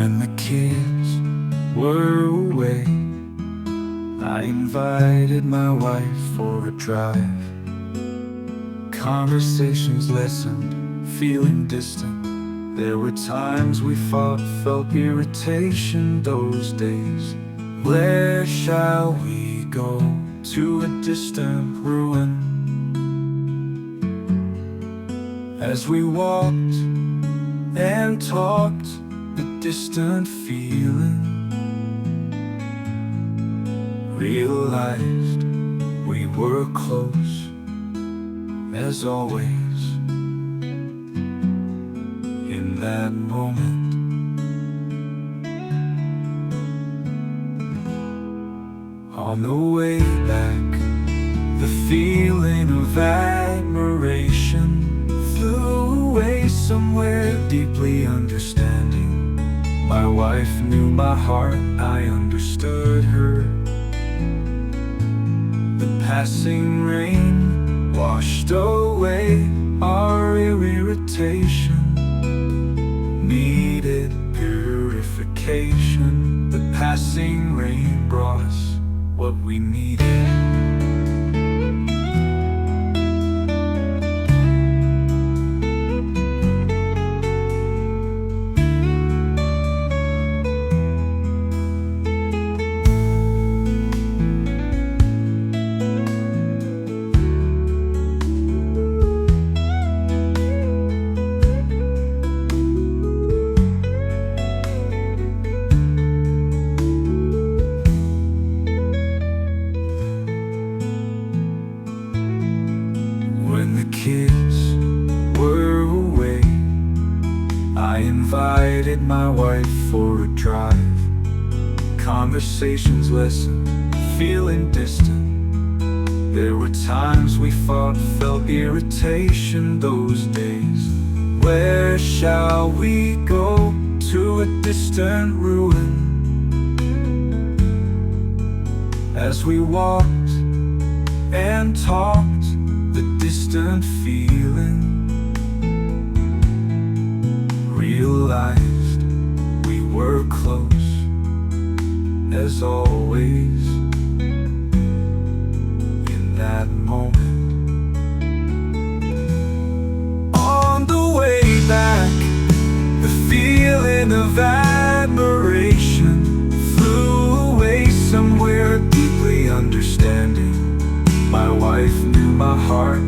When the kids were away, I invited my wife for a drive. Conversations lessened, feeling distant. There were times we fought, felt irritation those days. Where shall we go? To a distant ruin. As we walked and talked, the distant feeling, realized we were close as always. In that moment, on the way back, the feeling of admiration flew away somewhere deeply understanding. My wife knew my heart, I understood her. The passing rain washed away our irritation, needed purification. The passing rain brought us what we needed. When the kids were away, I invited my wife for a drive. Conversations lessened, feeling distant. There were times we fought, felt irritation those days. Where shall we go? To a distant ruin. As we walked and talked, the distant feeling, realized we were close as always. In that moment, on the way back, the feeling of admiration flew away somewhere deeply understanding. My wife knew my heart,